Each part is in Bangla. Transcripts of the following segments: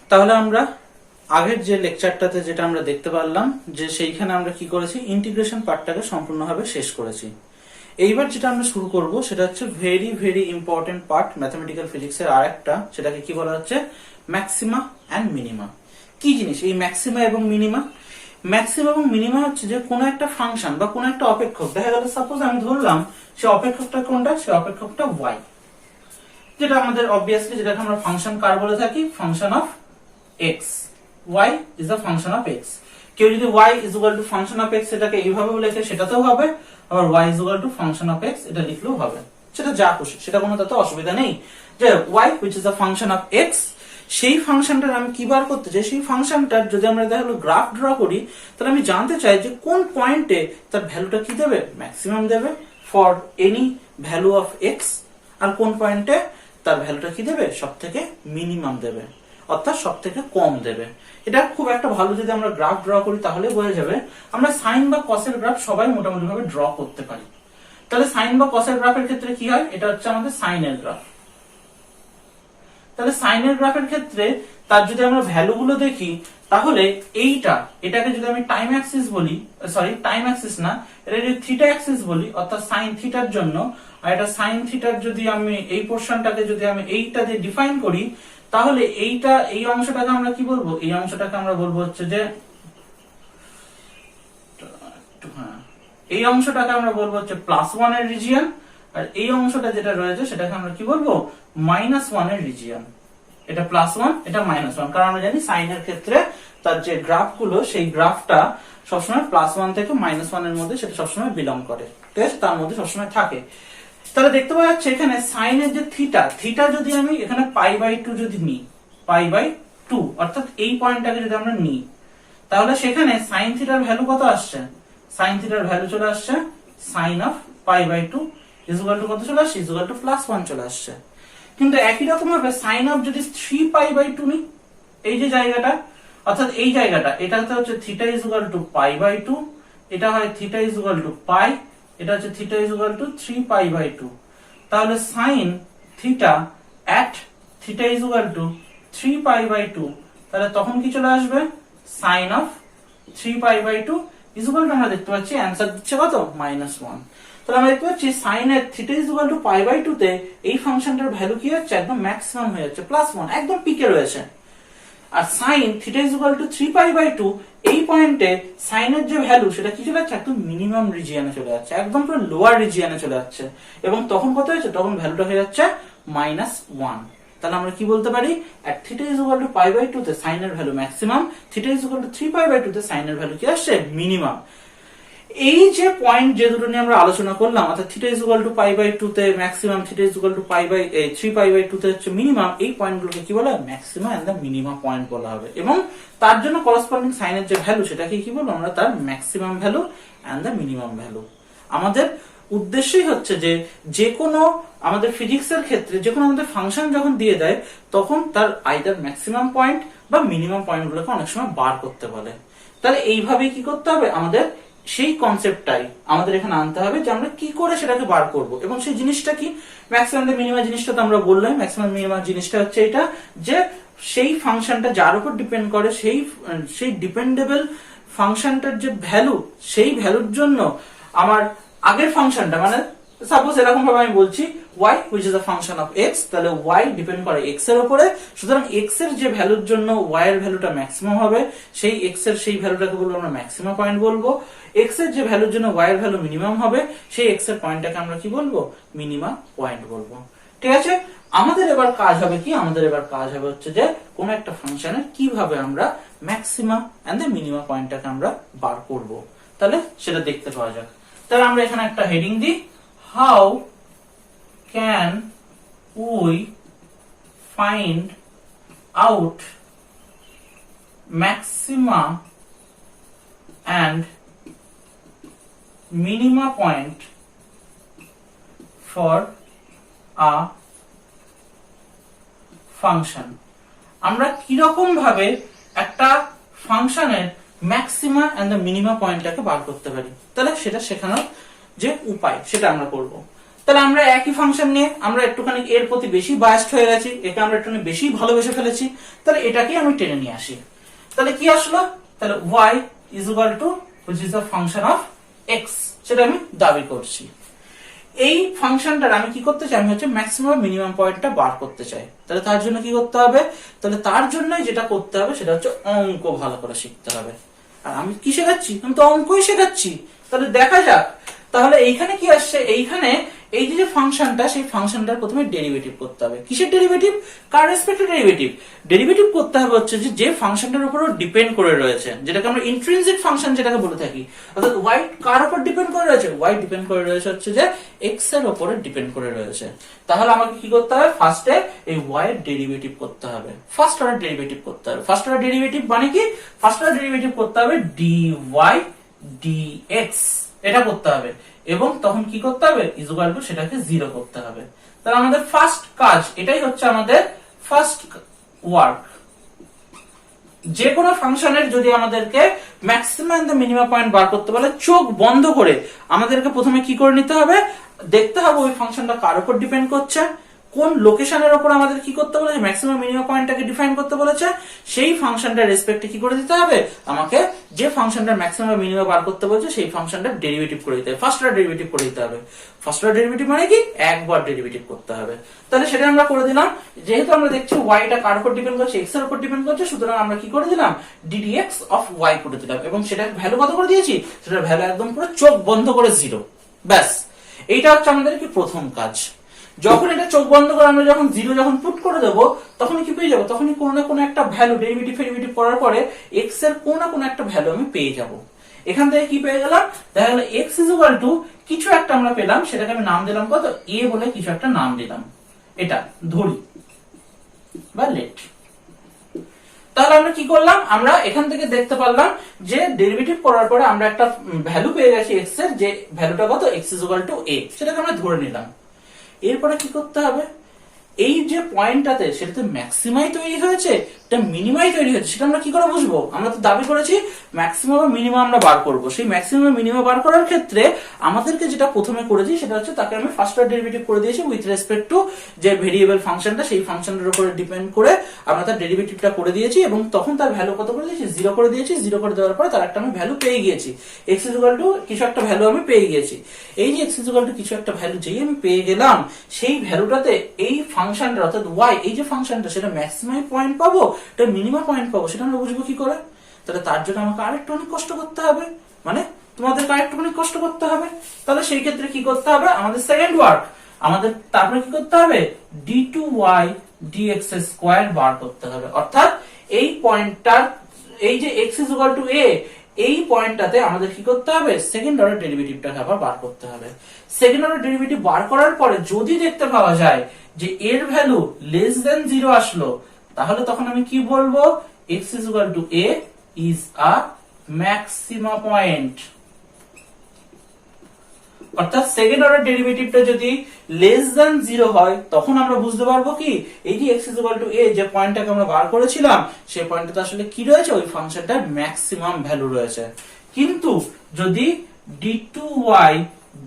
তাহলে আমরা আগের যে লেকচারটাতে যেটা আমরা দেখতে পারলাম যে সেইখানে আমরা কি করেছি, ইন্টিগ্রেশন পার্টটাকে সম্পূর্ণভাবে শেষ করেছি। এইবার যেটা আমরা শুরু করব সেটা হচ্ছে very very important part mathematical ফিজিক্সের আরেকটা, সেটাকে কি বলা হচ্ছে ম্যাক্সিমা অ্যান্ড মিনিমা। কি জিনিস এই ম্যাক্সিমা এবং মিনিমা? ম্যাক্সিমা এবং মিনিমা হচ্ছে যে কোনো একটা ফাংশন বা কোনো একটা অপেক্ষক, দেখা গেল সাপোজ আমি ধরলাম সে অপেক্ষকটা কোনটা, সে অপেক্ষকটা y, যেটা আমাদের অবভিয়াসলি যেটাকে আমরা ফাংশন কার বলে থাকি, function of x। y is a function of x। কেউ যদি y is equal two function of x এটাকে এইভাবেও লেখে সেটাতেও হবে, আবার y is equal two function of x এটা লিখলেও হবে, সেটা যা খুশি, সেটা কোনো তাতে অসুবিধা নেই। যে y which is a function of x, সেই ফাংশনটার আমি কি বার করতে চাই, সেই ফাংশনটার যদি আমরা দেখা গেলো গ্রাফ ড্র করি, তাহলে আমি জানতে চাই যে কোন পয়েন্টে তার ভ্যালুটা কি দেবে, ম্যাক্সিমাম দেবে for any value of x, আর কোন পয়েন্টে তার ভ্যালুটা কি দেবে, সব থেকে মিনিমাম দেবে, অর্থাৎ সব থেকে কম দেবে। এটা খুব একটা ভালো যদি আমরা গ্রাফ ড্র করি তাহলে বোঝা যাবে। আমরা সাইন বা কসের গ্রাফ সবাই মোটামুটি ভাবে ড্র করতে পারি। তাহলে সাইন বা কসের গ্রাফের ক্ষেত্রে কি হয়, এটা হচ্ছে আমাদের সাইনের গ্রাফ। তাহলে সাইনের গ্রাফের ক্ষেত্রে তার যদি আমরা ভ্যালু গুলো দেখি, তাহলে এটাকে যদি আমি টাইম অ্যাক্সিস বলি, সরি টাইম অ্যাক্সিস না, এটা যদি থিটা অ্যাক্সিস বলি অর্থাৎ সাইন থিটার জন্য, আর এটা সাইন থিটার যদি আমি এই পোরশনটাকে যদি আমি এইটা দিয়ে ডিফাইন করি, তাহলে এই অংশটাকে আমরা কি বলবো, এই অংশটাকে আমরা বলবো হচ্ছে যে এই অংশটাকে আমরা বলবো হচ্ছে +1 এর রিজিয়ন, আর এই অংশটা যেটা রয়েছে সেটাকে আমরা কি বলবো, -1 এর রিজিয়ন। এটা +1 এটা -1, কারণ আমরা জানি সাইনের ক্ষেত্রে তার যে গ্রাফ গুলো সেই গ্রাফটা সবসময় +1 থেকে -1 এর মধ্যে সেটা সবসময় বিলং করে, ঠিক আছে, তার মধ্যে সবসময় থাকে। তাহলে দেখতে পাওয়া যাচ্ছে এখানে সাইনের যে থিটা যদি আমি এখানে π/2 যদি নিই, π/2 অর্থাৎ এই পয়েন্টটাকে যদি আমরা নিই, তাহলে সেখানে সাইন থিটার ভ্যালু কত আসছে, সাইন থিটার ভ্যালু চলে আসছে sine of π/2 is equal to কত চলে আসছে, ইজ ইকুয়াল টু +1 চলে আসছে। কিন্তু একই রকম ভাবে সাইন অফ যদি 3π/2 নিই, এই যে জায়গাটা অর্থাৎ এই জায়গাটা, এটাতে হচ্ছে থিটা ইজ ইকুয়াল টু π/2, এটা হয় থিটা ইজ ইকুয়াল টু π, এটা হচ্ছে থিটা ইজ ইকুয়াল টু 3π/2। তাহলে sine theta at theta is equal to 3π/2, তাহলে তখন কি চলে আসবে, sine of 3π/2 is equal to আমরা দেখতে পাচ্ছি অ্যান্সার দিচ্ছে কত, -1। তাহলে আমরা দেখতে পাচ্ছি সাইন এর থিটা ইজ ইকুয়াল টু π/2 তে এই ফাংশনটার ভ্যালু কি হচ্ছে, একদম ম্যাক্সিমাম হয়ে যাচ্ছে, +1 একদম পিকে রয়েছে। আর sine theta is equal to 3π/2 এই পয়েন্টে সাইনের যে ভ্যালু সেটা কি চলে যাচ্ছে, একদম মিনিমাম রিজিয়নে চলে যাচ্ছে, একদম পুরো লোয়ার রিজিয়নে চলে যাচ্ছে, এবং তখন কত হয়েছে, তখন ভ্যালুটা হয়ে যাচ্ছে -1। তাহলে আমরা কি বলতে পারি, at theta is equal to π/2 তে সাইনের value maximum, theta is equal to 3π/2 তে সাইনের ভ্যালু কি আসছে, মিনিমাম। এই যে পয়েন্ট যে দুটো নিয়ে আমরা আলোচনা করলাম, অর্থাৎ থিটা ইজ ইকুয়াল টু π/2 তে maximum, theta is equal to 3π/2 তে হচ্ছে মিনিমাম, এই পয়েন্টগুলোকে কি বলা হয়, maxima and the minima point বলা হবে। এবং তার জন্য করসপন্ডিং সাইনের যে ভ্যালু সেটাকে কি বলবো আমরা, তার maximum value and the minimum value. আমাদের উদ্দেশ্যই হচ্ছে যে কোনো আমাদের ফিজিক্সের ক্ষেত্রে যে কোনো আমাদের ফাংশন যখন দিয়ে দেয়, তখন তার আইদার ম্যাক্সিমাম পয়েন্ট বা মিনিমাম পয়েন্টগুলোকে অনেক সময় বার করতে বলে। তাহলে এইভাবেই কি করতে হবে, আমাদের সেই কনসেপ্টটাই আমাদের এখানে আনতে হবে যে আমরা কি করে সেটাকে বার করব। এবং সেই জিনিসটা কি, ম্যাক্সিমাম মিনিমাম জিনিসটা তো আমরা বললাম, ম্যাক্সিমাম মিনিমাম জিনিসটা হচ্ছে এটা যে সেই ফাংশনটা যার উপর ডিপেন্ড করে, সেই ডিপেন্ডেবল ফাংশনটার যে ভ্যালু, সেই ভ্যালুর জন্য আমার আগের ফাংশনটা, মানে সাপোজ এরকম ভাবে আমি বলছি y which is a function of x, তাহলে y ডিপেন্ড করে x এর উপরে, সুতরাং x এর যে ভ্যালুর জন্য y এর ভ্যালুটা ম্যাক্সিমাম হবে, সেই x এর সেই ভ্যালুটাকে বলবো আমরা ম্যাক্সিমাম পয়েন্ট বলবো। x এর যে ভ্যালুর জন্য y এর ভ্যালু মিনিমাম হবে, সেই x এর পয়েন্টটাকে আমরা কি বলবো, মিনিমা পয়েন্ট বলবো। ঠিক আছে, আমাদের এবার কাজ হবে কি, আমাদের এবার কাজ হবে হচ্ছে যে কোন একটা ফাংশনের কিভাবে আমরা ম্যাক্সিমা এন্ড দ্য মিনিমা পয়েন্টটাকে আমরা বার করব, তাহলে সেটা দেখতে পাওয়া যাক। তাহলে আমরা এখানে একটা হেডিং দিই, how can we find out maxima and minima point for a function? আমরা কিরকম ভাবে একটা ফাংশনের ম্যাক্সিমা এন্ড দ্য মিনিমা পয়েন্টটাকে বার করতে পারি, তাহলে সেটা শেখানোর যে উপায় সেটা আমরা করব। তাহলে আমরা একই ফাংশন নিয়ে আমরা একটুখানি এর প্রতি বেশি বায়াসড হয়ে গেছি, একে আমরা একটুখানি বেশি ভালোবেসে ফেলেছি, তাহলে এটাকে আমি টেনে নিয়ে আসি। তাহলে কি আসলো, তাহলে y is equal to which is a function of x, সেটা আমি দাবি করছি। এই ফাংশনটার আমি কি করতে চাই, আমি হচ্ছে ম্যাক্সিমাম মিনিমাম পয়েন্টটা বার করতে চাই। তাহলে তার জন্য কি করতে হবে, তাহলে তার জন্যই যেটা করতে হবে সেটা হচ্ছে অঙ্ক ভালো করে শিখতে হবে। আর আমি কি শেখাচ্ছি, আমি তো অঙ্কই শেখাচ্ছি। তাহলে দেখা যাক, তাহলে এইখানে কি আসছে, এইখানে এই যে ফাংশনটা, সেই ফাংশনটার প্রথমে ডেরিভেটিভ করতে হবে। কিসের ডেরিভেটিভ, কার রেসপেক্টে ডেরিভেটিভ। ডেরিভেটিভ করতে হবে হচ্ছে যে ফাংশনটার উপর ডিপেন্ড করে রয়েছে, যেটাকে আমরা ইন্ট্রিনসিক ফাংশন যেটাকে বলে থাকি। অর্থাৎ y কার উপর ডিপেন্ড করে রয়েছে, y ডিপেন্ড করে রয়েছে হচ্ছে যে x এর উপরে ডিপেন্ড করে রয়েছে। তাহলে আমাকে কি করতে হবে, ফার্স্টে এই y এর ডেরিভেটিভ করতে হবে, ফার্স্ট অর্ডার ডেরিভেটিভ করতে হবে। ফার্স্ট অর্ডার ডেরিভেটিভ মানে কি, ফার্স্ট অর্ডার ডেরিভেটিভ করতে হবে dy dx, এটা করতে হবে। এবং তখন কি করতে হবে, ইজ ইকুয়াল টু সেটাকে 0 করতে হবে। তাহলে আমাদের ফার্স্ট কাজ, এটাই হচ্ছে আমাদের ফার্স্ট ওয়ার্ক। যে কোনো ফাংশনের যদি আমাদেরকে ম্যাক্সিমাম দ্য মিনিমাম পয়েন্ট বার করতে বলে, চোখ বন্ধ করে আমাদেরকে প্রথমে কি করে নিতে হবে, দেখতে হবে ওই ফাংশনটা কার উপর ডিপেন্ড করছে, কোন লোকেশনের উপর আমাদের কি করতে বলেছে, ম্যাক্সিমাম মিনিমাম পয়েন্টটাকে ডিফাইন করতে বলেছে। সেই ফাংশনটার রেসপেক্টে কি করে দিতে হবে, আমাকে যে ফাংশনটার ম্যাক্সিমাম মিনিমাম বার করতে বলছে সেই ফাংশনটার ডেরিভেটিভ করে দিতে হবে, ফার্স্ট অর্ডার ডেরিভেটিভ করে দিতে হবে। ফার্স্ট অর্ডার ডেরিভেটিভ মানে কি, একবার ডেরিভেটিভ করতে হবে। তাহলে সেটা আমরা করে দিলাম। যেহেতু আমরা দেখছি y টা কার উপর ডিপেন্ড করছে, x এর উপর ডিপেন্ড করছে, সুতরাং আমরা কি করে দিলাম, ddx অফ y করে দিলাম। এবং সেটার ভ্যালু কত করে দিয়েছি, সেটার ভ্যালু একদম পুরো চোখ বন্ধ করে 0। ব্যাস, এইটা হচ্ছে আমাদের কি প্রথম কাজ। যখন এটা চোখ বন্ধ করে আমরা যখন 0 যখন পুট করে দেবো, তখন কি পেয়ে যাবো, তখনই কোনো না কোনো একটা ভ্যালু ডেরিভেটিভ ফেরিভেটিভ করার পরে x এর কোনো না কোনো একটা ভ্যালু আমি পেয়ে যাব। এখান থেকে কি পেয়ে গেলাম, দেখা গেল x ইজ ইকুয়াল টু কিছু একটা আমরা পেলাম, সেটাকে আমি নাম দিলাম কত, a বলে কিছু একটা নাম দিলাম, এটা ধরি বা লেট। তাহলে আমরা কি করলাম, আমরা এখান থেকে দেখতে পারলাম যে ডেরিভেটিভ করার পরে আমরা একটা ভ্যালু পেয়ে গেছি x এর, যে ভ্যালুটা কত, x is equal two a, সেটাকে আমরা ধরে নিলাম। এরপরে কি করতে হবে, এই যে পয়েন্টটাতে সেটাতে ম্যাক্সিমাই তৈরি হয়েছে, এটা মিনিমাই তৈরি হয়েছে, সেটা আমরা কি করে বুঝবো, আমরা তো দাবি করেছি ম্যাক্সিমাম আর মিনিমাম আমরা বার করব। সেই ম্যাক্সিমাম মিনিমাম বার করার ক্ষেত্রে আমাদেরকে যেটা প্রথমে করেছি সেটা হচ্ছে তাকে আমি ফার্স্ট অর্ডার ডেরিভেটিভ করে দিয়েছি উইথ রেসপেক্ট টু যে ভেরিয়েবল ফাংশনটা, সেই ফাংশনের উপরে ডিপেন্ড করে আমরা তার ডেরিভেটিভটা করে দিয়েছি। এবং তখন তার ভ্যালু কত করে দিয়েছি, 0 করে দিয়েছি। 0 করে দেওয়ার পরে তার একটা আমি ভ্যালু পেয়ে গিয়েছি, x ইজ ইকুয়াল টু কিছু একটা ভ্যালু আমি পেয়ে গিয়েছি। এই যে x ইজ ইকুয়াল টু কিছু একটা ভ্যালু যেই আমি পেয়ে গেলাম, সেই ভ্যালুটাতে এই ফাংশনটা অর্থাৎ y, এই যে ফাংশনটা, সেটা ম্যাক্সিমাম পয়েন্ট পাবো, এটা মিনিমাম পয়েন্ট পাবো, সেটা আমরা বুঝবো কি করে। তাহলে তার জন্য আমাকে আরেকটু অনেক কষ্ট করতে হবে, মানে তোমাদেরকে আরেকটু অনেক কষ্ট করতে হবে। তাহলে সেই ক্ষেত্রে কি করতে হবে, আমাদের সেকেন্ড ওয়ার্ক, আমাদের তারপরে কি করতে হবে, d2y dx স্কয়ার বার করতে হবে। অর্থাৎ এই পয়েন্টটার, এই যে x is equal two a, এই পয়েন্টটাতে আমাদের কি করতে হবে, সেকেন্ড অর্ডার ডেরিভেটিভটাকে আবার বার করতে হবে। সেকেন্ড অর্ডার ডেরিভেটিভ বার করার পরে যদি দেখতে পাওয়া যায় যে এর ভ্যালু লেস দেন 0 আসলো, তাহলে তখন আমি কি বলবো, x is equal to a is a maxima point। অর্থাৎ সেকেন্ড অর্ডার ডেরিভেটিভটা যদি লেস দেন 0 হয়, তখন আমরা বুঝতে পারবো কি, এই যে x is equal to a, যে পয়েন্টটাকে আমরা বার করেছিলাম, সেই পয়েন্টটাতে আসলে কি রয়েছে, ওই ফাংশনটার ম্যাক্সিমাম ভ্যালু রয়েছে। কিন্তু যদি d2y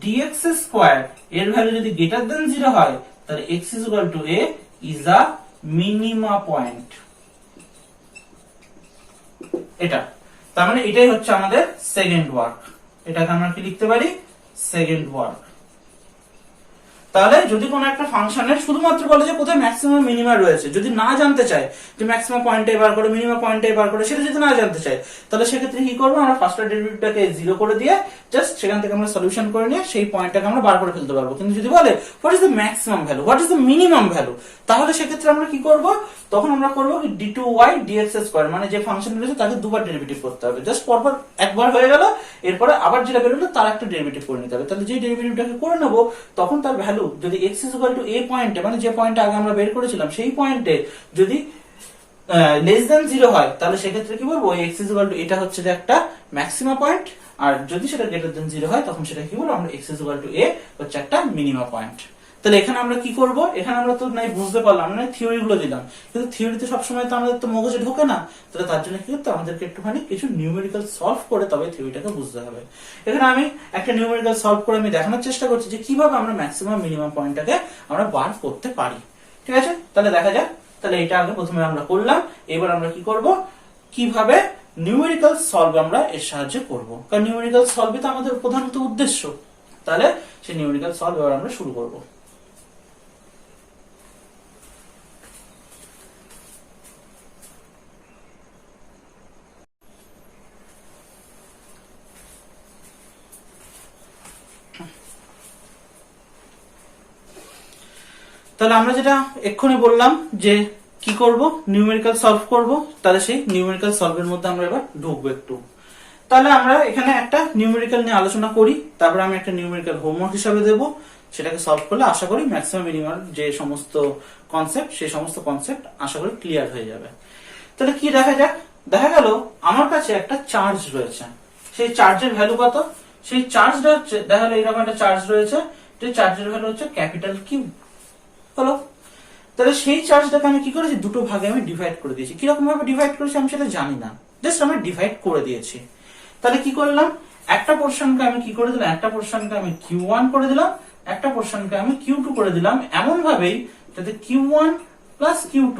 dx স্কয়ার এর ভ্যালু যদি গ্রেটার দেন 0 হয়, তাহলে x is equal to a is a minima point। এটা তার মানে এটাই হচ্ছে আমাদের সেকেন্ড ওয়ার্ক। এটাকে আমরা কি লিখতে পারি, সেকেন্ড ওয়ার্ক। তাহলে যদি কোনো একটা ফাংশনের শুধুমাত্র বলে যে কোথায় ম্যাক্সিমাম মিনিমা রয়েছে, যদি না জানতে চায় যে ম্যাক্সিমাম পয়েন্টটাই বার করে মিনিমাম পয়েন্টটাই বার করে, সেটা যদি না জানতে চায়, তাহলে সেক্ষেত্রে কি করবো, আমরা ফার্স্ট অর্ডার ডেরিভেটিভটাকে 0 করে দিয়ে জাস্ট সেখান থেকে আমরা সলিউশন করে নিয়ে সেই পয়েন্টটাকে আমরা বার করে ফেলতে পারবো। কিন্তু যদি বলে what is the maximum value, what is the minimum value, তাহলে সেক্ষেত্রে আমরা কি করব, তখন আমরা করবো কি d2y dx স্কয়ার, মানে যে ফাংশন রয়েছে তাকে দুবার ডেরিভেটিভ করতে হবে। জাস্ট পরপর একবার হয়ে গেল, এরপরে আবার যেটা বেরোলো তার একটা ডেরিভেটিভ করে নিতে হবে। তাহলে যে ডেরিভেটিভটাকে করে নেবো, তখন তার ভ্যালু যদি x is equal to a পয়েন্টে, মানে যে পয়েন্টে আগে আমরা বের করেছিলাম, সেই পয়েন্টে যদি লেস দেন 0 হয়, তাহলে সেক্ষেত্রে কি বলবো, x is equal to এটা হচ্ছে যে একটা ম্যাক্সিমা পয়েন্ট। আর যদি সেটা গ্রেটার দেন 0 হয়, তখন সেটা কি বলবো, আমরা x is equal to a হচ্ছে একটা মিনিমা পয়েন্ট। তাহলে এখানে আমরা কি করব, এখানে আমরা তো নাই বুঝতে পারলাম না, থিওরি গুলো দিলাম, কিন্তু থিওরিতে সবসময় তো আমাদের তো মগজে ঢোকে না। তাহলে তার জন্য কি করতে আমাদেরকে একটুখানি কিছু নিউমেরিক্যাল সলভ করে তবে থিওরিটাকে বুঝতে হবে। এখানে আমি একটা নিউমেরিক্যাল সলভ করে আমি দেখানোর চেষ্টা করছি যে কিভাবে আমরা ম্যাক্সিমাম মিনিমাম পয়েন্টটাকে আমরা বার করতে পারি। ঠিক আছে, তাহলে দেখা যাক। তাহলে এটা আগে প্রথমে আমরা করলাম, এবার আমরা কি করব, কিভাবে নিউমেরিক্যাল সলভ আমরা এর সাহায্যে করব, কারণ নিউমেরিক্যাল সলভই তো আমাদের প্রধানত উদ্দেশ্য। তাহলে সেই নিউমেরিক্যাল সলভ এবার আমরা শুরু করব। তাহলে আমরা যেটা এক্ষুনি বললাম যে কি করব, নিউমেরিক্যাল সলভ করব, তাহলে সেই নিউমেরিক্যাল সলভের মধ্যে আমরা এবার ঢুকবো একটু। তাহলে আমরা এখানে একটা নিউমেরিক্যাল নিয়ে আলোচনা করি, তারপরে আমি একটা নিউমেরিক্যাল হোমওয়ার্ক হিসাবে দেবো, সেটাকে সলভ করলে আশা করি ম্যাক্সিমাম মিনিমাম যে সমস্ত কনসেপ্ট, সেই সমস্ত কনসেপ্ট আশা করি ক্লিয়ার হয়ে যাবে। তাহলে কি দেখা যাক, দেখা গেল আমার কাছে একটা চার্জ রয়েছে, সেই চার্জের ভ্যালু কত, সেই চার্জটা হচ্ছে, দেখা গেল এরকম একটা চার্জ রয়েছে, যে চার্জের ভ্যালু হচ্ছে ক্যাপিটাল কিউ। হলো, তাহলে সেই চার্জটাকে আমি কি করেছি, দুটো ভাগে আমি ডিভাইড করে দিয়েছি। কিরকম ভাবে ডিভাইড করেছি আমি সেটা জানি না, জাস্ট আমি ডিভাইড করে দিয়েছি। তাহলে কি করলাম, একটা পোর্শনকে আমি কি করে দিলাম, একটা পোর্শনকে আমি Q1 করে দিলাম, একটা পোর্শনকে আমি Q2 করে দিলাম, এমন ভাবেই যাতে Q1 plus Q2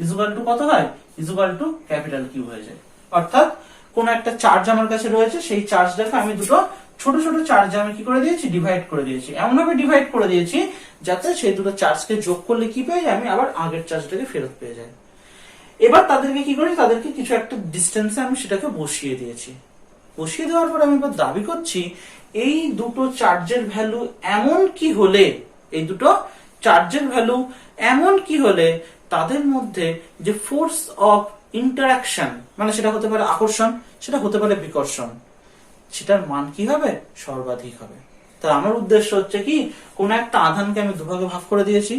equal to কত হয়, ইকুয়াল টু ক্যাপিটাল কিউ হয়ে যায়। অর্থাৎ কোন একটা চার্জ আমার কাছে রয়েছে, সেই চার্জটাকে আমি দুটো ছোট ছোট চার্জে আমি কি করে দিয়েছি, ডিভাইড করে দিয়েছি। এমন ভাবে ডিভাইড করে দিয়েছি যাতে সেই দুটো চার্জকে যোগ করলে কি পেয়ে যাই, আমি আবার আগের চার্জটাকে ফেরত পেয়ে যাই। এবার তাদেরকে কি করি, তাদেরকে কিছু একটা ডিস্টেন্সে আমি সেটাকে বসিয়ে দিয়েছি। বসিয়ে দেওয়ার পর আমি এবার দাবি করছি এই দুটো চার্জের ভ্যালু এমন কি হলে, এই দুটো চার্জের ভ্যালু এমন কি হলে তাদের মধ্যে যে ফোর্স অফ ইন্টারাকশন, মানে সেটা হতে পারে আকর্ষণ, সেটা হতে পারে বিকর্ষণ, সেটার মান কি হবে, সর্বাধিক হবে। তা আমার উদ্দেশ্য হচ্ছে কি, কোন একটা আধানকে আমি দুভাগে ভাগ করে দিয়েছি,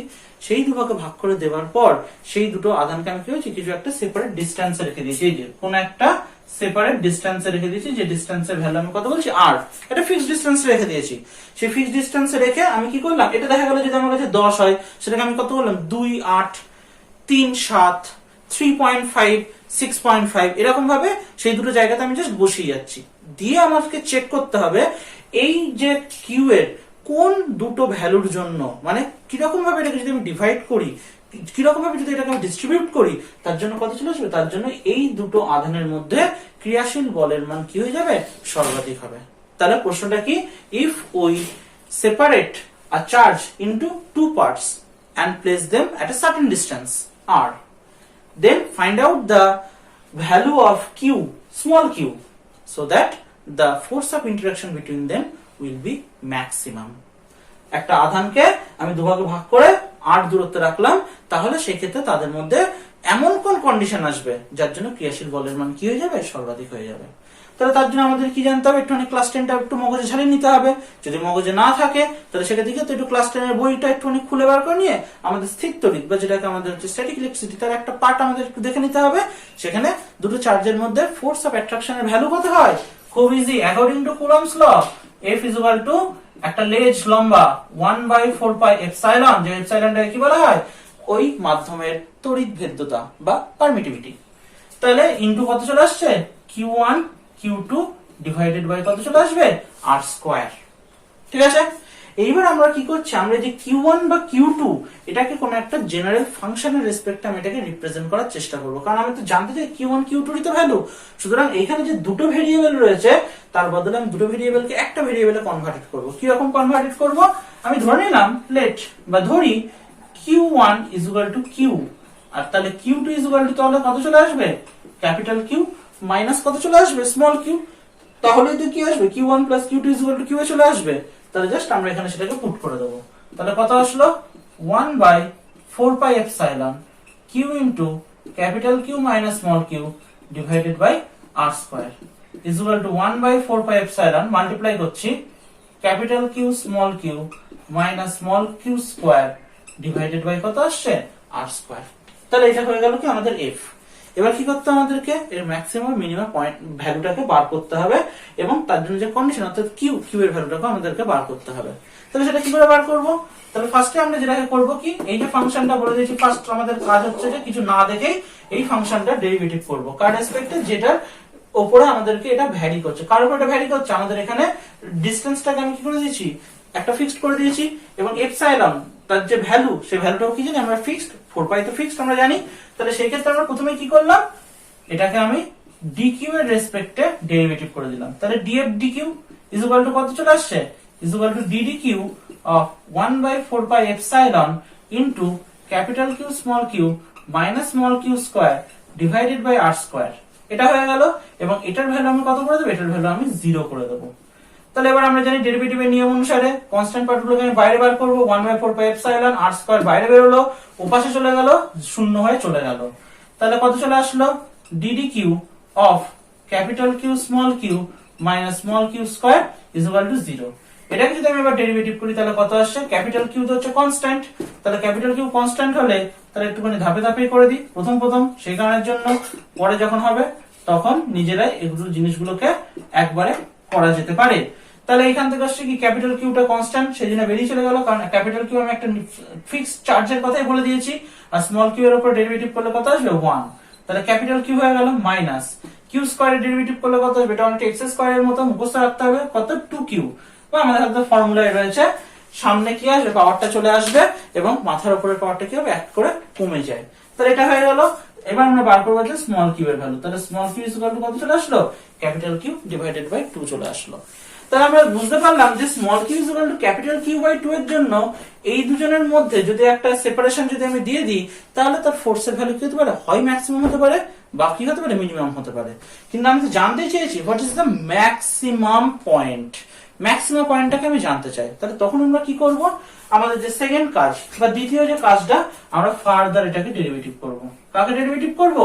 সেই দুভাগে ভাগ করে দেওয়ার পর সেই দুটো আধানকে আমি কি হয়েছে, কিছু একটা সেপারেট ডিস্টেন্সে রেখে দিয়েছি। এই যে কোন একটা সেপারেট ডিস্টেন্সে রেখে দিয়েছি, যে ডিস্টেন্সের ভ্যালু আমি কত বলছি, আর এটা ফিক্সড ডিস্টেন্সে রেখে দিয়েছি। সেই ফিক্সড ডিস্টেন্সে রেখে আমি কি করলাম, এটা দেখা গেল যদি আমার কাছে 10 হয়, সেটাকে আমি কত বললাম, 2, 8, 3, 7, 3.5, 6.5, এরকম ভাবে সেই দুটো জায়গাতে আমি জাস্ট বসিয়ে যাচ্ছি। দিয়ে আমাকে চেক করতে হবে এই যে কিউ এর কোন দুটো ভ্যালুর জন্য, মানে কিরকম ভাবে এটাকে যদি আমি ডিভাইড করি, কিরকম ভাবে যদি এটাকে আমি ডিস্ট্রিবিউট করি, তার জন্য কত চলে আসবে, তার জন্য এই দুটো আধানের মধ্যে ক্রিয়াশীল বলের মান কি হয়ে যাবে, সর্বাধিক হবে। তাহলে প্রশ্নটা কি, if we separate a charge into two parts and place them at a certain distance r, then find out the value of q, small q, so that the force of interaction between them will be maximum. একটা আধানকে আমি দুভাগে ভাগ করে 8 দূরত্বে রাখলাম, তাহলে সেই ক্ষেত্রে তাদের মধ্যে এমন কোন কন্ডিশন আসবে যার জন্য ক্রিয়াশীল বলের মান কি হয়ে যাবে, সর্বাধিক হয়ে যাবে। তাহলে তার জন্য আমাদের কি জানতে হবে, একটু ক্লাস 10টা একটু মগজে ঝালিয়ে নিতে হবে। যদি মগজে না থাকে তাহলে সেটা দিকে তো একটু ক্লাস 10 এর বইটা একটু খুলে বার করে নিয়ে আমাদের স্থির তড়িৎ বা যেটাকে আমাদের হচ্ছে স্ট্যাটিক ইলেকট্রিসিটি, তার একটা পার্ট আমাদের একটু দেখে নিতে হবে। সেখানে দুটো চার্জের মধ্যে ফোর্স অফ অ্যাট্রাকশনের ভ্যালু কত হয়, খুব easy, according to Coulomb's law, F equal to একটা লেজ লম্বা 1/4πε, যে এপসাইলনটাকে কি বলা হয়, ওই মাধ্যমের তড়িৎ ভেদ্যতা বা পারমিটিভিটি। তাহলে ইনটু কত চলে আসছে, Q1 Q2 ডিভাইডেড বাই কত চলে আসবে, r স্কয়ার। ঠিক আছে, এইবার আমরা কি করছি, আমরা যে Q1 বা Q2 এটাকে কোন একটা জেনারেল ফাংশনের রেসপেক্টে আমি এটাকে রিপ্রেজেন্ট করার চেষ্টা করব, কারণ আমি তো জানতে চাই Q1 Q2 এর তো ভ্যালু। সুতরাং এখানে যে দুটো ভেরিয়েবল রয়েছে তার বদলে আমি দুটো ভেরিয়েবলকে একটা ভেরিয়েবলে কনভার্ট করব। কি রকম কনভার্ট করব, আমি ধরে নিলাম, লেট বা ধরি Q1 is equal two Q, আর তাহলে Q2 ইজ ইকুয়াল টু তাহলে কত চলে আসবে, ক্যাপিটাল কিউ মাইনাস কত চলে আসবে, স্মল কিউ। তাহলে তো কি আসবে, Q1 plus Q2 is equal two Q এ চলে আসবে। তাহলে জাস্ট আমরা এখানে সেটাকে পুট করে দেবো। তাহলে কত আসলো, 1/4πε Q into capital Q minus small Q divided by r square is equal to 1/4πε multiply করছি capital Q small Q minus small Q square divided by কত আসছে, r স্কয়ার। তাহলে এটা হয়ে গেল কি আমাদের f। এবার কি করতে হবে আমাদেরকে এর ম্যাক্সিমাম মিনিমাম পয়েন্ট ভ্যালুটাকে বার করতে হবে এবং তার জন্য যে কন্ডিশন অর্থাৎ কিউ এর ভ্যালুটাকে আমাদেরকে বার করতে হবে। তাহলে সেটা কি করে বার করব? তাহলে ফার্স্টে আমরা যেটাকে করব কি, এই যে ফাংশনটা বলে দিয়েছি, ফার্স্ট আমাদের কাজ হচ্ছে যে কিছু না দেখেই এই ফাংশনটা ডেরিভেটিভ করব কার রেসপেক্টে, যেটার উপরে আমাদেরকে এটা ভ্যারি করছে। কার উপরে এটা ভ্যারি করছে? আমাদের এখানে ডিসটেন্সটাকে আমি কি করে দিয়েছি, একটা ফিক্সড করে দিয়েছি, এবং এপসাইলন তার যে ভ্যালু, সেই ভ্যালুটাও কি জানি আমরা ফিক্সড, 4 পাই তো ফিক্সড আমরা জানি। তাহলে সেই ক্ষেত্রে আমরা প্রথমে কি করলাম, এটাকে আমি dq এর রেসপেক্টে ডেরিভেটিভ করে দিলাম। তাহলে df dq is equal to কত চলে আসছে, is equal to ddq of 1/4 pi epsilon into capital Q small q minus small q square divided by r square. এটা হয়ে গেল, এবং এটার ভ্যালু আমি কত করে দেবো, এটার ভ্যালু আমি 0 করে দেবো। তাহলে এবার আমরা জানি ডেরিভেটিভের নিয়ম অনুসারে কনস্ট্যান্ট পার্টগুলোকে আমি বাইরে বার করব, 1/4 পাই এপসাইলন r স্কয়ার বাইরে বের হলো, ওপাশে চলে গেল, শূন্য হয়ে চলে গেল। তাহলে কত চলে আসলো, ddq of capital Q small q minus small q square is equal two 0। এটাকে যদি আমি এবার ডেরিভেটিভ করি তাহলে কত আসছে, ক্যাপিটাল Q তো হচ্ছে কনস্ট্যান্ট, তাহলে ক্যাপিটাল Q কনস্ট্যান্ট হলে তাহলে একটুখানি ধাপে ধাপে করে দিই প্রথম সেই কারণের জন্য, পরে যখন হবে তখন নিজেরাই এগুলো জিনিসগুলোকে একবারে করা যেতে পারে। তাহলে এখান থেকে আসছে কি, ক্যাপিটাল কিউটা কনস্ট্যান্ট, সেই জন্য বেরিয়ে চলে গেল, কারণ ক্যাপিটাল কিউ আমি একটা ফিক্সড চার্জের কথাই বলে দিয়েছি, আর স্মল কিউ এর উপর ডেরিভেটিভ করলে কত আসবে 1। তাহলে ক্যাপিটাল কিউ হয়ে গেল মাইনাস কিউ স্কয়ারের ডেরিভেটিভ করলে কত আসবে, এটা অনেকটা এক্স স্কয়ারের মতো মুখস্থ রাখতে হবে, কত 2q, বা আমাদের হাতে ফর্মুলায় রয়েছে, সামনে কি আসবে, পাওয়ারটা চলে আসবে এবং মাথার উপরের পাওয়ারটা কি হবে, এক করে কমে যায়। তাহলে এটা হয়ে গেল। এবার আমরা বার করবো যে স্মল কিউ এর ভ্যালু, তাহলে small q is equal to কত চলে আসলো, ক্যাপিটাল কিউ ডিভাইডেড বাই 2 চলে আসলো। তাহলে আমরা বুঝতে পারলাম যে small q is equal to capital q by 2 এর জন্য এই দুজনের মধ্যে যদি একটা সেপারেশন যদি আমি দিয়ে দিই, তাহলে তার ফোর্সের ভ্যালু কি হতে পারে, হয় ম্যাক্সিমাম হতে পারে বা কি হতে পারে, মিনিমাম হতে পারে। কিন্তু আমি তো জানতে চেয়েছি what is the maximum point, maximum পয়েন্টটাকে আমি জানতে চাই। তাহলে তখন আমরা কি করব, আমাদের যে সেকেন্ড কাজ বা দ্বিতীয় যে কাজটা, আমরা ফার্দার এটাকে ডেরিভেটিভ করব। কাকে ডেরিভেটিভ করব,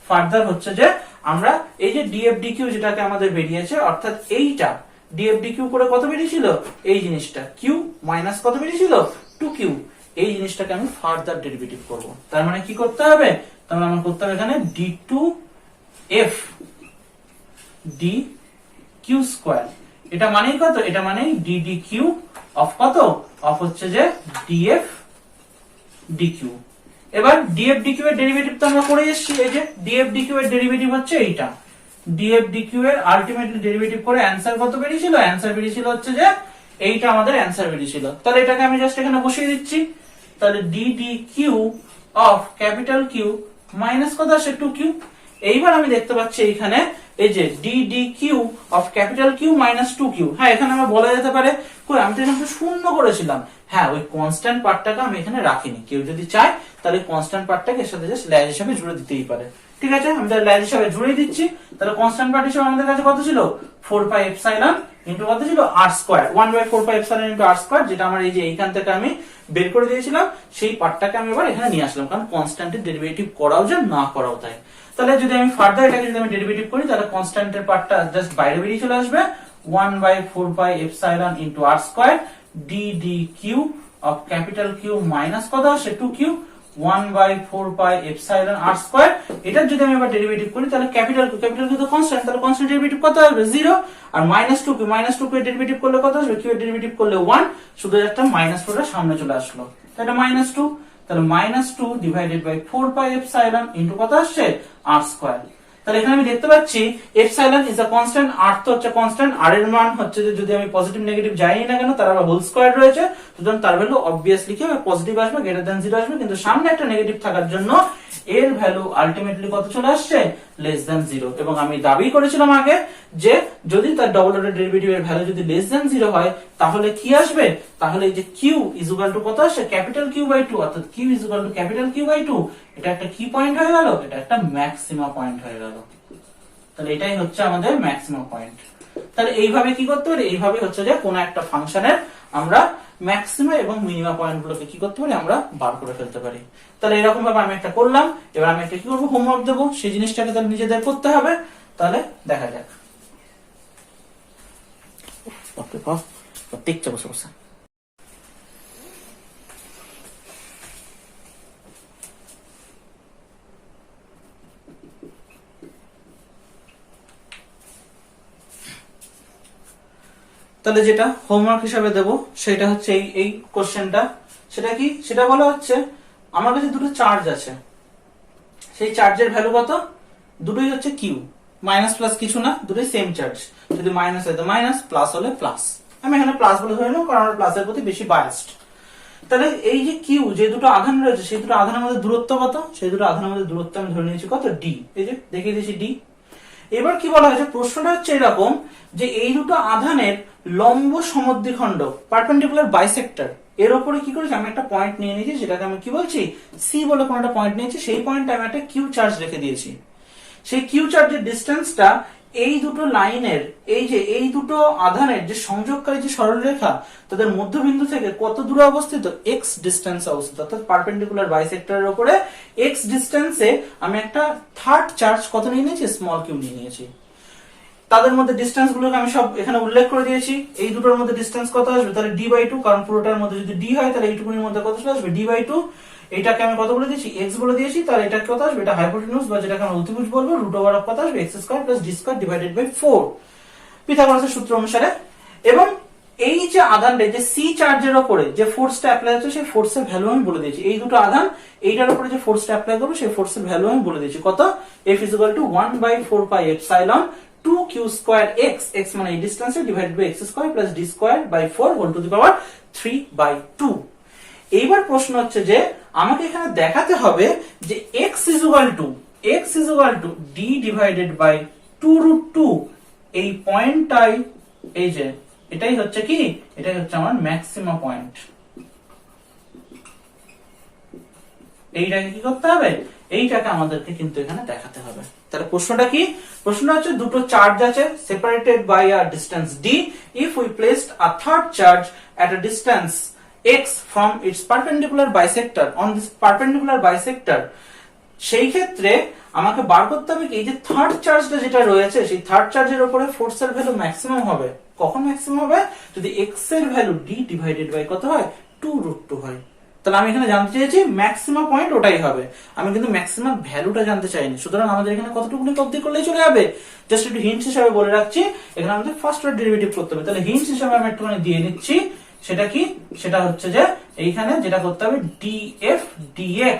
ফার্দার হচ্ছে যে আমরা এই যে df dq যেটাকে আমাদের বেরিয়েছে, অর্থাৎ এইটা df dq করে কত বেরিয়েছিল, এই জিনিসটা q মাইনাস কত বেরিয়েছিল 2q, এই জিনিসটাকে আমি ফার্দার ডেরিভেটিভ করব। তার মানে কি করতে হবে, তার মানে আমার করতে হবে এখানে d2f dq স্কয়ার, এটা মানেই কত, এটা মানেই ddq অফ কত, অফ হচ্ছে যে df dq। এবার df dq এর ডেরিভেটিভ তো আমরা করে এসেছি, এই যে df dq এর ডেরিভেটিভ হচ্ছে এইটা, df dq এর আলটিমেটলি ডেরিভেটিভ করে অ্যানসার কত বেরিয়েছিল, অ্যানসার বেরিয়েছিল হচ্ছে যে এইটা আমাদের অ্যানসার বেরিয়েছিল। তাহলে এটাকে আমি জাস্ট এখানে বসিয়ে দিচ্ছি, তাহলে ddq of capital Q minus কত আসে 2q। এইবার আমি দেখতে পাচ্ছি এইখানে এই যে ddq of capital Q minus 2q, হ্যাঁ এখানে আমার বলা যেতে পারে কই আমি তো এখানে শূন্য করেছিলাম, হ্যাঁ ওই কনস্ট্যান্ট পার্টটাকে আমি এখানে রাখিনি, কেউ যদি চায় তাহলে কনস্ট্যান্ট পার্টটাকে এর সাথে জাস্ট ল্যাজ হিসেবে জুড়ে দিতেই পারে। ঠিক আছে, আমি তাহলে ল্যাজ হিসেবে জুড়ে দিচ্ছি। তাহলে কনস্ট্যান্ট পার্ট হিসেবে আমাদের কাছে কত ছিল, 4 পাই এপসাইলন ইনটু কত ছিল r square, 1/4 pi epsilon into r square, যেটা আমার এই যে এইখান থেকে আমি বের করে দিয়েছিলাম, সেই পার্টটাকে আমি এবার এখানে নিয়ে আসলাম, কারণ কনস্ট্যান্টের ডেরিভেটিভ করাও যায় না করাও তাই। তাহলে যদি আমি ফার্দার এটাকে যদি আমি ডেরিভেটিভ করি, তাহলে কনস্ট্যান্টের পার্টটা জাস্ট বাইরে বেরিয়ে চলে আসবে, 1/4 pi epsilon into r square ddq of capital Q minus কত আসে 2q, 1/4 pi epsilon r square. এটার যদি আমি এবার ডেরিভেটিভ করি, তাহলে ক্যাপিটাল Q তো কনস্ট্যান্ট, তাহলে কনস্ট্যান্ট ডেরিভেটিভ কত হবে 0, আর -2q এর ডেরিভেটিভ করলে কত আসবে, q এর ডেরিভেটিভ করলে 1, শুধু একটা -4টা সামনে চলে আসলো, তাহলে -2, তাহলে -2 divided by 4 pi epsilon into কত আসছে r স্কয়ার। তাহলে এখানে আমি দেখতে পাচ্ছি epsilon is a constant, r তো হচ্ছে কনস্ট্যান্ট, r এর মান হচ্ছে যে যদি আমি পজিটিভ নেগেটিভ যাই না কেন তার আবার হোল স্কয়ার রয়েছে, সুতরাং তার ভ্যালু অবভিয়াসলি কি হবে, পজিটিভ আসবে, গ্রেটার দ্যান 0 আসবে, কিন্তু সামনে একটা নেগেটিভ থাকার জন্য এর ভ্যালু আলটিমেটলি কত চলে আসছে, লেস দ্যান 0। এবং আমি দাবি করেছিলাম আগে যে যদি তার ডবল অর্ডার ডেরিভেটিভের ভ্যালু যদি লেস দ্যান 0 হয়, তাহলে কি আসবে, তাহলে এই যে q ইজ ইকুয়াল টু কত আসে, ক্যাপিটাল Q বাই 2, অর্থাৎ q is equal to capital Q by 2, এটা একটা কি পয়েন্ট হয়ে গেল, এটা একটা ম্যাক্সিমা পয়েন্ট হয়ে গেল। তাহলে এটাই হচ্ছে আমাদের ম্যাক্সিমাম পয়েন্ট। তাহলে এইভাবে কি করতে পারি, এইভাবে হচ্ছে যে কোন একটা ফাংশনের আমরা ম্যাক্সিমা এবং মিনিমা পয়েন্ট গুলোকে কি করতে পারি, আমরা বার করে ফেলতে পারি। তাহলে এরকম ভাবে আমি একটা করলাম, এবার আমি একটা কি করবো, হোমওয়ার্ক দেবো, সেই জিনিসটাকে তাহলে নিজেদের করতে হবে। তাহলে দেখা যাক, দেখতে বসে বসে তাহলে যেটা হোমওয়ার্ক হিসাবে দেব সেটা হচ্ছে এই এই কোশ্চেনটা। সেটা কি, সেটা বলা হচ্ছে আমার কাছে দুটো চার্জ আছে, সেই চার্জের ভ্যালু কত, দুটোই হচ্ছে কিউ, মাইনাস প্লাস কিছু না, দুটোই সেম চার্জ। যদি মাইনাস হয় তো মাইনাস, প্লাস হলে প্লাস। আমি এখানে প্লাস বলে ধরে নেব কারণ আমরা প্লাসের প্রতি বেশি বায়াসড। তাহলে এই যে কিউ, যে দুটো আধান রয়েছে সেই দুটো আধানের মধ্যে দূরত্ব কত, সেই দুটো আধানের মধ্যে দূরত্ব আমি ধরে নিয়েছি কত, ডি। এই যে দেখিয়ে দিয়েছি ডি। এবার কি বলা হয়েছে, প্রশ্নটা হচ্ছে এরকম যে এই দুটো আধানের লম্ব সমদ্বিখণ্ড পারপেন্ডিকুলার বাইসেক্টর এর উপরে কি করেছি, আমি একটা পয়েন্ট নিয়ে নিয়েছি, সেটাকে আমি কি বলছি, সি বলে কোন একটা পয়েন্ট নিয়েছি, সেই পয়েন্টে আমি একটা কিউ চার্জ রেখে দিয়েছি। সেই কিউ চার্জের ডিস্টেন্সটা এই দুটো লাইনের, এই যে এই দুটো আধানের যে সংযোগকারী যে সরলরেখা তাদের মধ্যবিন্দু থেকে কত দূরে অবস্থিত, এক্স ডিস্টেন্স অবস্থিত, অর্থাৎ পারপেন্ডিকুলার বাইসেক্টরের উপরে এক্স ডিস্টেন্সে আমি একটা থার্ড চার্জ কত নিয়ে নিয়েছি, স্মল কিউ নিয়ে নিয়েছি। তাদের মধ্যে ডিস্টেন্স গুলোকে আমি সব এখানে উল্লেখ করে দিয়েছি। এই দুটোর মধ্যে ডিস্টেন্স কত আসবে, তাহলে ডি বাই টু, কারণ পুরোটার মধ্যে যদি ডি হয় তাহলে এইটুকুনির মধ্যে কত আসবে, ডি বাই টু। এটাকে আমি কত বলে দিয়েছি, এক্স বলে দিয়েছি, তাহলে এটা কত আসবে, এটা হাইপোটেনিউস বা যেটাকে আমরা অতিভুজ বলবো, রুট ওভার অফ কত আসবে, x square plus d square divided by 4 পিথাগোরাসের সূত্র অনুসারে। এবং এই যে আধানটা, যে সি চার্জের উপরে যে ফোর্সটা অ্যাপ্লাই হচ্ছে সেই ফোর্সের ভ্যালু আমি বলে দিয়েছি। এই দুটো আধান এইটার উপরে যে ফোর্সটা অ্যাপ্লাই করবে সেই ফোর্সের ভ্যালু আমি বলে দিয়েছি কত, F = 1/4 pi epsilon 2q square x, x মানে এই ডিসটেন্সে, divided by x square plus d square by 4 whole to the power 3/2। এইবার প্রশ্ন হচ্ছে যে আমাকে এখানে দেখাতে হবে যে x = d ডিভাইডেড বাই 2√2, এই পয়েন্টটাই, এই যে এটাই হচ্ছে কি, এটাই হচ্ছে আমার ম্যাক্সিমাম পয়েন্ট। এইটাকে কি করতে হবে, এইটাকে আমাদেরকে কিন্তু এখানে দেখাতে হবে। তাহলে প্রশ্নটা কি, প্রশ্নটা হচ্ছে দুটো চার্জ আছে separated by a distance d, if we placed a third charge at a distance x from its perpendicular bisector on this perpendicular bisector, সেই ক্ষেত্রে আমাকে বার করতে হবে কি, এই যে থার্ড চার্জটা যেটা রয়েছে সেই থার্ড চার্জের উপরে ফোর্সের ভ্যালু ম্যাক্সিমাম হবে। কখন ম্যাক্সিমাম হবে, যদি x এর ভ্যালু d ডিভাইডেড বাই কত হয়, 2√2 হয়। তাহলে আমি এখানে জানতে চাইছি ম্যাক্সিমাম পয়েন্ট ওটাই হবে, আমি কিন্তু ম্যাক্সিমাম ভ্যালুটা জানতে চাইনি। সুতরাং আমাদের এখানে কতটুকু অবধি করলেই চলে যাবে, জাস্ট একটু হিন্টস হিসাবে বলে রাখছি, এখানে আমাদের ফার্স্ট অর্ডার ডেরিভেটিভ করতে হবে। তাহলে হিন্টস হিসাবে আমি একটুখানি দিয়ে নিচ্ছি, সেটা কি, সেটা হচ্ছে যে এইখানে যেটা করতে হবে, df dx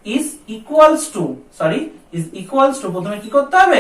is equals to প্রথমে কি করতে হবে,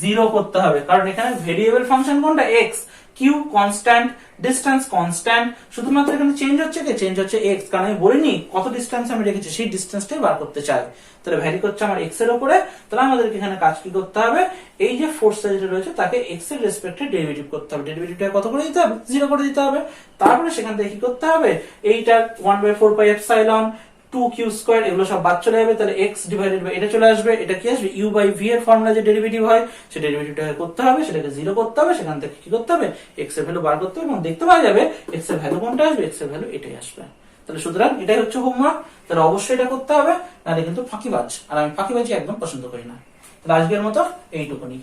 0 করতে হবে, কারণ এখানে ভেরিয়েবল ফাংশন কোনটা, x, q constant, distance constant, শুধুমাত্র এখানে চেঞ্জ হচ্ছে কি, চেঞ্জ হচ্ছে x, কারণ আমি বলিনি কত ডিসটেন্স আমি রেখেছি, সেই ডিসটেন্সটাই বার করতে চাই। তাহলে ভ্যারি করছে আমার x এর উপরে, তাহলে আমাদেরকে এখানে কাজ কি করতে হবে, এই যে ফোর্সটা যেটা রয়েছে তাকে x এর রেসপেক্টে ডেরিভেটিভ করতে হবে, ডেরিভেটিভটা কত করে দিতে হবে, 0 করে দিতে হবে। তারপরে সেখান থেকে কি করতে হবে, এইটা 1/4 পাই এপসাইলন 2q স্কয়ার, এগুলো সব বাদ চলে যাবে, তাহলে x ডিভাইডেড বাই এটা চলে আসবে, এটা কি আসবে, u বাই v এর ফর্মুলা যে ডেরিভেটিভ হয় সেই ডেরিভেটিভটাকে করতে হবে, সেটাকে 0 করতে হবে, সেখান থেকে কি করতে হবে, x এর ভ্যালু বার করতে হবে, এবং দেখতে পাওয়া যাবে x এর ভ্যালু কোনটা আসবে, x এর ভ্যালু এটাই আসবে। তাহলে সুতরাং এটাই হচ্ছে হোমওয়ার্ক, তাহলে অবশ্যই এটা করতে হবে, নাহলে কিন্তু ফাঁকিবাজ, আর আমি ফাঁকিবাজি একদম পছন্দ করি না। তাহলে আজকের মতো এইটুকুনি।